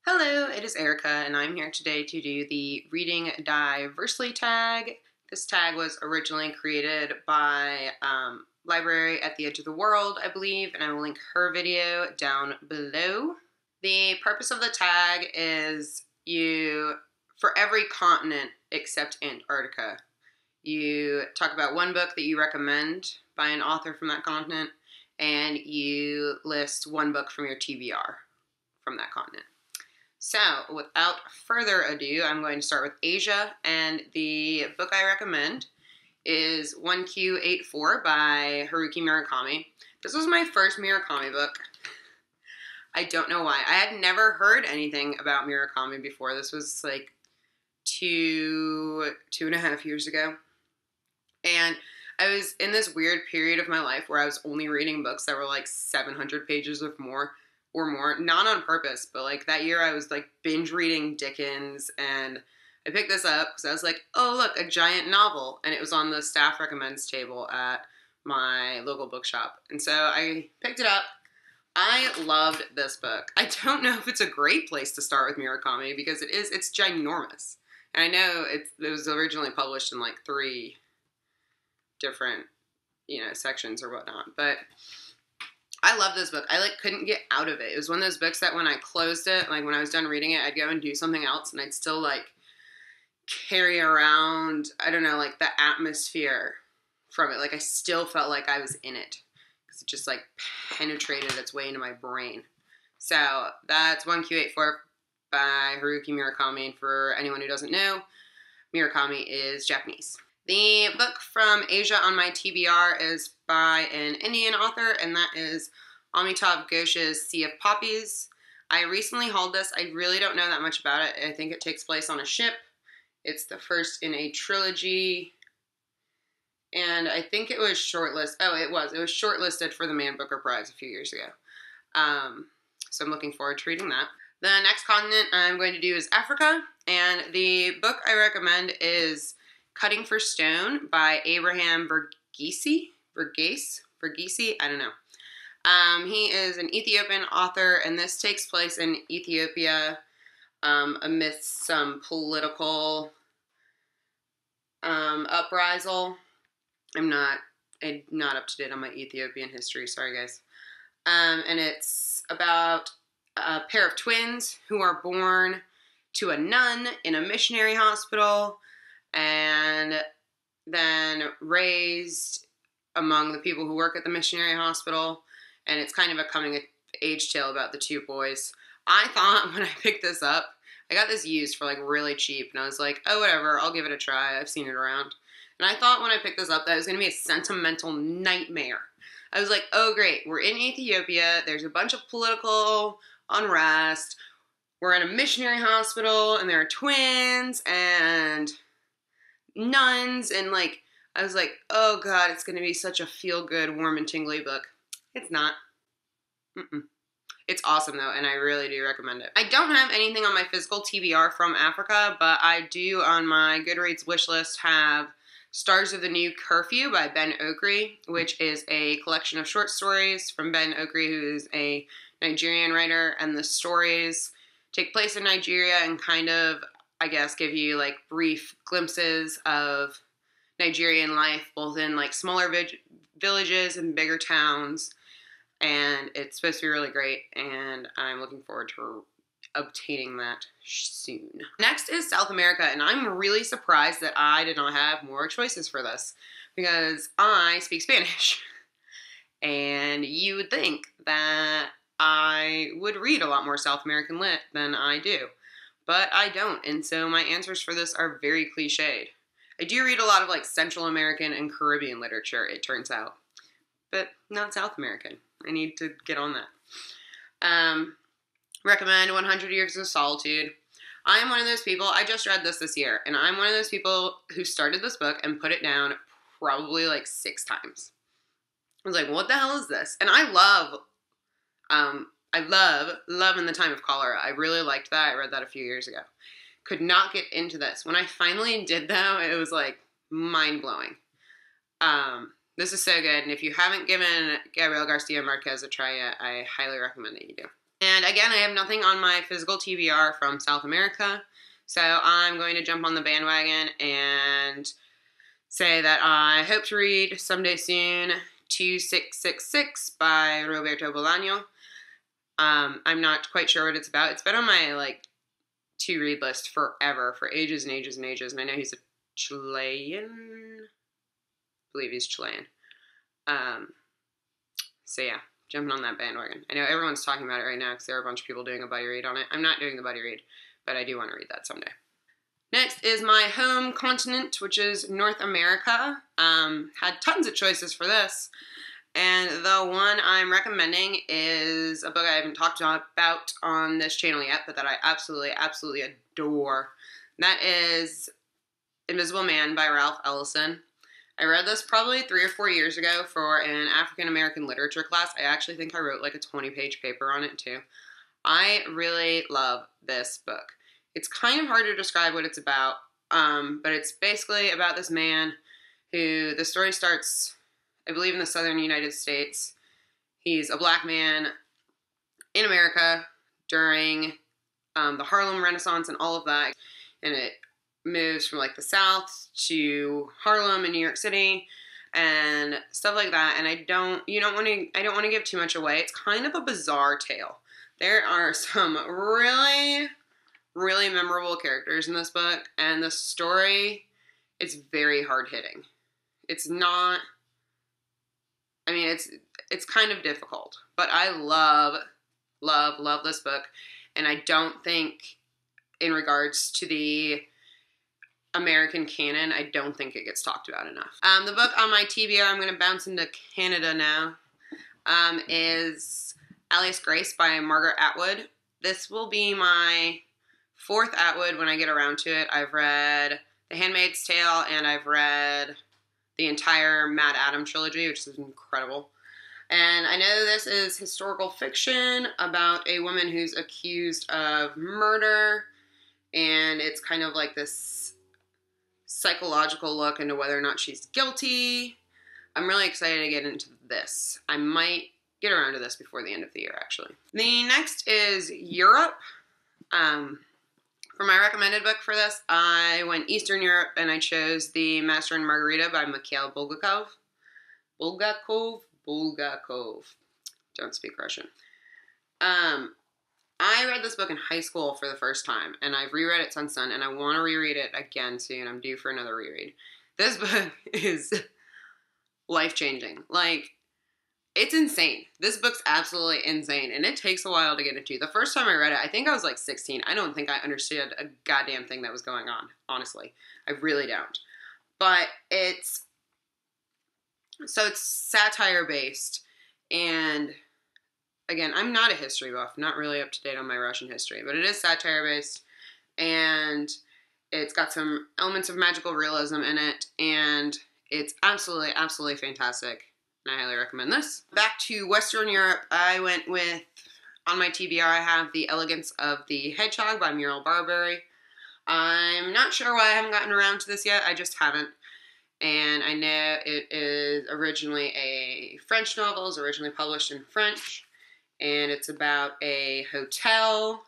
Hello, it is Erica, and I'm here today to do the Reading Diversely tag. This tag was originally created by Library at the Edge of the World, I believe, and I will link her video down below. The purpose of the tag is for every continent except Antarctica, you talk about one book that you recommend by an author from that continent, and you list one book from your TBR from that continent. So, without further ado, I'm going to start with Asia, and the book I recommend is 1Q84 by Haruki Murakami. This was my first Murakami book. I don't know why. I had never heard anything about Murakami before. This was like two and a half years ago. And I was in this weird period of my life where I was only reading books that were like 700 pages or more, not on purpose, but like that year I was like binge reading Dickens, and I picked this up because I was like, oh look, a giant novel, and it was on the staff recommends table at my local bookshop, and so I picked it up. I loved this book. I don't know if it's a great place to start with Murakami because it's ginormous, and I know it was originally published in like 3 different sections or whatnot, but I love this book. I couldn't get out of it. It was one of those books that when I closed it, like when I was done reading it, I'd go and do something else, and I'd still like carry around, I don't know, like the atmosphere from it. Like I still felt like I was in it because it just like penetrated its way into my brain. So that's 1Q84 by Haruki Murakami. And for anyone who doesn't know, Murakami is Japanese. The book from Asia on my TBR is by an Indian author, and that is Amitav Ghosh's Sea of Poppies. I recently hauled this. I really don't know that much about it. I think it takes place on a ship. It's the first in a trilogy, and I think it was shortlisted. Oh, it was shortlisted for the Man Booker Prize a few years ago. So I'm looking forward to reading that. The next continent I'm going to do is Africa, and the book I recommend is Cutting for Stone by Abraham Verghese, I don't know. He is an Ethiopian author, and this takes place in Ethiopia amidst some political uprisal. I'm not up to date on my Ethiopian history, sorry guys. And it's about a pair of twins who are born to a nun in a missionary hospital, and then raised among the people who work at the missionary hospital, and it's kind of a coming-of-age tale about the 2 boys. I thought when I picked this up, I got this used for like really cheap, and I was like, oh whatever, I'll give it a try, I've seen it around. And I thought when I picked this up that it was going to be a sentimental nightmare. I was like, oh great, we're in Ethiopia, there's a bunch of political unrest, we're in a missionary hospital, and there are twins, and nuns, and like I was like, oh god, it's gonna be such a feel-good, warm and tingly book. It's not. It's awesome though, and I really do recommend it. I don't have anything on my physical TBR from Africa, but I do on my Goodreads wishlist have Stars of the New Curfew by Ben Okri, which is a collection of short stories from Ben Okri, who is a Nigerian writer, and the stories take place in Nigeria and kind of, I guess, give you like brief glimpses of Nigerian life, both in like smaller villages and bigger towns, and it's supposed to be really great, and I'm looking forward to obtaining that soon. Next is South America, and I'm really surprised that I did not have more choices for this, because I speak Spanish, and you would think that I would read a lot more South American lit than I do. But I don't, and so my answers for this are very cliched. I do read a lot of like Central American and Caribbean literature, it turns out, but not South American. I need to get on that. Recommend 100 Years of Solitude. I'm one of those people, I just read this year, and I'm one of those people who started this book and put it down probably like 6 times. I was like, what the hell is this? And I love Love in the Time of Cholera. I really liked that. I read that a few years ago. Could not get into this. When I finally did, though, it was like mind-blowing. This is so good, and if you haven't given Gabriel Garcia Marquez a try yet, I highly recommend that you do. And again, I have nothing on my physical TBR from South America, so I'm going to jump on the bandwagon and say that I hope to read someday soon 2666 by Roberto Bolaño. I'm not quite sure what it's about. It's been on my to read list forever, for ages and ages and ages, and I know he's a Chilean. I believe he's Chilean. So yeah, jumping on that bandwagon. I know everyone's talking about it right now because there are a bunch of people doing a buddy read on it. I'm not doing the buddy read, but I do want to read that someday. Next is my home continent, which is North America. Had tons of choices for this, and the one I'm recommending is a book I haven't talked about on this channel yet, but that I absolutely, absolutely adore. That is Invisible Man by Ralph Ellison. I read this probably 3 or 4 years ago for an African American literature class. I actually think I wrote like a 20-page paper on it too. I really love this book. It's kind of hard to describe what it's about, but it's basically about this man who, the story starts, I believe, in the southern United States. He's a black man in America during the Harlem Renaissance and all of that, and it moves from like the South to Harlem in New York City and stuff like that. And I don't want to give too much away. It's kind of a bizarre tale. There are some really, really memorable characters in this book, and the story is very hard-hitting. It's not, I mean, it's kind of difficult, but I love, love, love this book, and I don't think, in regards to the American canon, I don't think it gets talked about enough. The book on my TBR, I'm going to bounce into Canada now, is Alias Grace by Margaret Atwood. This will be my 4th Atwood when I get around to it. I've read The Handmaid's Tale, and I've read the entire Mad Adam trilogy, which is incredible. And I know this is historical fiction about a woman who's accused of murder, and it's kind of like this psychological look into whether or not she's guilty. I'm really excited to get into this. I might get around to this before the end of the year, actually. The next is Europe. For my recommended book for this, I went Eastern Europe, and I chose The Master and Margarita by Mikhail Bulgakov. Bulgakov. Don't speak Russian. I read this book in high school for the first time, and I've reread it since then, and I want to reread it again soon. I'm due for another reread. This book is life-changing. Like, it's insane. This book's absolutely insane, and it takes a while to get into. The first time I read it, I think I was like 16. I don't think I understood a goddamn thing that was going on, honestly. I really don't. But it's satire-based, and again, I'm not a history buff, not really up to date on my Russian history, but it is satire-based, and it's got some elements of magical realism in it, and it's absolutely, absolutely fantastic, and I highly recommend this. Back to Western Europe, I went with, on my TBR, I have The Elegance of the Hedgehog by Muriel Barberry. I'm not sure why I haven't gotten around to this yet, I just haven't. And I know it is originally a French novel, it was originally published in French, and it's about a hotel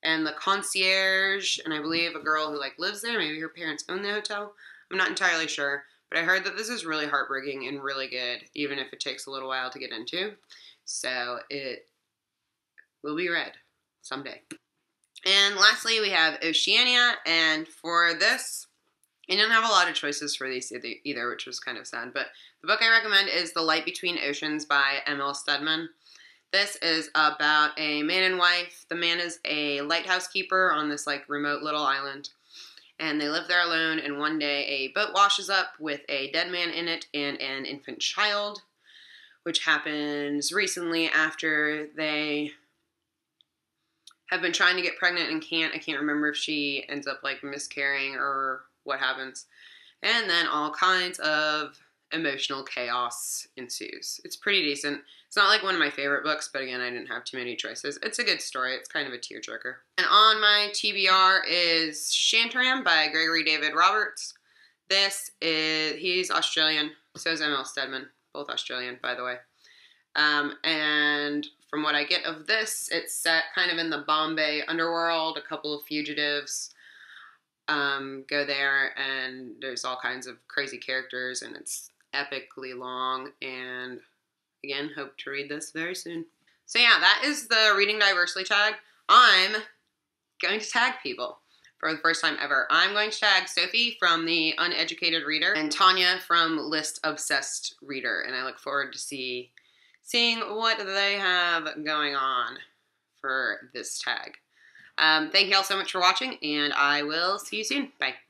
and the concierge, and I believe a girl who lives there. Maybe her parents own the hotel. I'm not entirely sure, but I heard that this is really heartbreaking and really good, even if it takes a little while to get into. So it will be read someday. And lastly, we have Oceania, and for this, I didn't have a lot of choices for these either, which was kind of sad, but the book I recommend is The Light Between Oceans by Emil Stedman. This is about a man and wife. The man is a lighthouse keeper on this remote little island, and they live there alone, and one day a boat washes up with a dead man in it and an infant child, which happens recently after they have been trying to get pregnant and can't. I can't remember if she ends up miscarrying or what happens. And then all kinds of emotional chaos ensues. It's pretty decent. It's not one of my favorite books, but again, I didn't have too many choices. It's a good story. It's kind of a tearjerker. And on my TBR is Shantram by Gregory David Roberts. He's Australian. So is Emil Stedman. Both Australian, by the way. And from what I get of this, it's set kind of in the Bombay underworld. A couple of fugitives go there, and there's all kinds of crazy characters, and it's epically long. And again, hope to read this very soon. So yeah, that is the Reading Diversely tag. I'm going to tag people for the first time ever. I'm going to tag Sophie from The Uneducated Reader and Tanya from List Obsessed Reader, and I look forward to seeing what they have going on for this tag. Thank you all so much for watching, and I will see you soon. Bye.